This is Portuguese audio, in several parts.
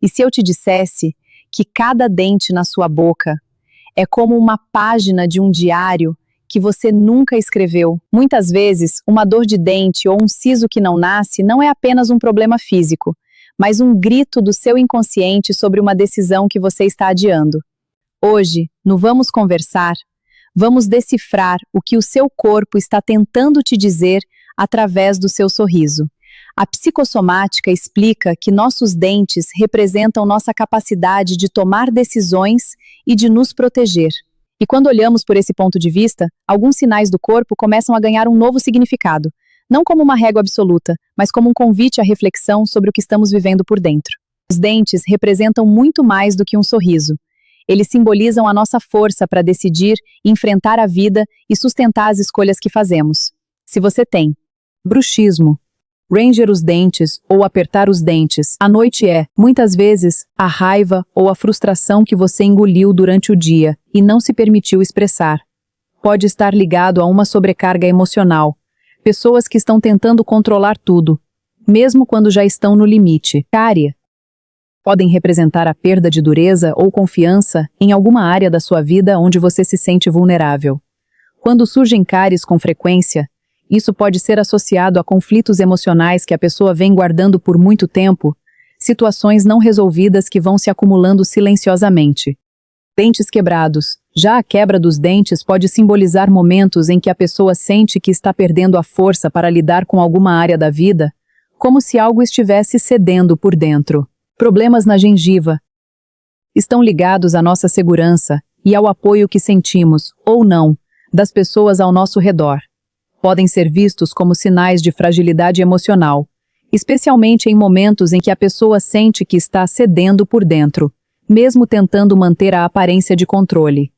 E se eu te dissesse que cada dente na sua boca é como uma página de um diário que você nunca escreveu? Muitas vezes, uma dor de dente ou um siso que não nasce não é apenas um problema físico, mas um grito do seu inconsciente sobre uma decisão que você está adiando. Hoje, no Vamos Conversar, vamos decifrar o que o seu corpo está tentando te dizer através do seu sorriso. A psicossomática explica que nossos dentes representam nossa capacidade de tomar decisões e de nos proteger. E quando olhamos por esse ponto de vista, alguns sinais do corpo começam a ganhar um novo significado, não como uma régua absoluta, mas como um convite à reflexão sobre o que estamos vivendo por dentro. Os dentes representam muito mais do que um sorriso. Eles simbolizam a nossa força para decidir, enfrentar a vida e sustentar as escolhas que fazemos. Se você tem bruxismo, ranger os dentes ou apertar os dentes, a noite é, muitas vezes, a raiva ou a frustração que você engoliu durante o dia e não se permitiu expressar. Pode estar ligado a uma sobrecarga emocional. Pessoas que estão tentando controlar tudo, mesmo quando já estão no limite. Cárie podem representar a perda de dureza ou confiança em alguma área da sua vida onde você se sente vulnerável. Quando surgem cáries com frequência, isso pode ser associado a conflitos emocionais que a pessoa vem guardando por muito tempo, situações não resolvidas que vão se acumulando silenciosamente. Dentes quebrados. Já a quebra dos dentes pode simbolizar momentos em que a pessoa sente que está perdendo a força para lidar com alguma área da vida, como se algo estivesse cedendo por dentro. Problemas na gengiva estão ligados à nossa segurança e ao apoio que sentimos, ou não, das pessoas ao nosso redor. Podem ser vistos como sinais de fragilidade emocional, especialmente em momentos em que a pessoa sente que está cedendo por dentro, mesmo tentando manter a aparência de controle.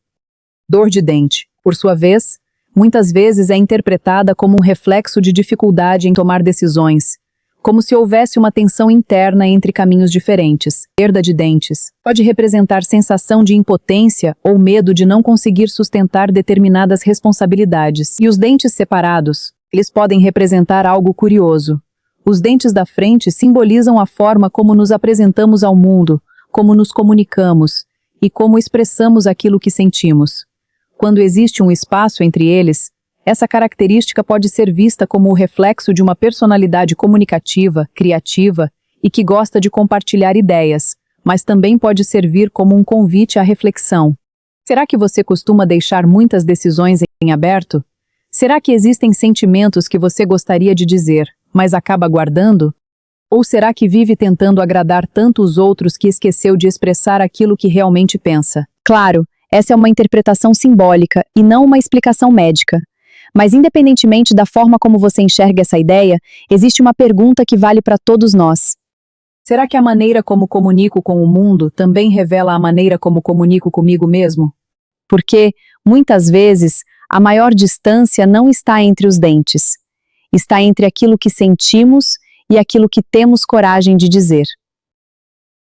Dor de dente, por sua vez, muitas vezes é interpretada como um reflexo de dificuldade em tomar decisões, como se houvesse uma tensão interna entre caminhos diferentes. Perda de dentes pode representar sensação de impotência ou medo de não conseguir sustentar determinadas responsabilidades. E os dentes separados, eles podem representar algo curioso. Os dentes da frente simbolizam a forma como nos apresentamos ao mundo, como nos comunicamos e como expressamos aquilo que sentimos. Quando existe um espaço entre eles, essa característica pode ser vista como o reflexo de uma personalidade comunicativa, criativa e que gosta de compartilhar ideias, mas também pode servir como um convite à reflexão. Será que você costuma deixar muitas decisões em aberto? Será que existem sentimentos que você gostaria de dizer, mas acaba guardando? Ou será que vive tentando agradar tanto os outros que esqueceu de expressar aquilo que realmente pensa? Claro, essa é uma interpretação simbólica e não uma explicação médica. Mas independentemente da forma como você enxerga essa ideia, existe uma pergunta que vale para todos nós. Será que a maneira como comunico com o mundo também revela a maneira como comunico comigo mesmo? Porque, muitas vezes, a maior distância não está entre os dentes. Está entre aquilo que sentimos e aquilo que temos coragem de dizer.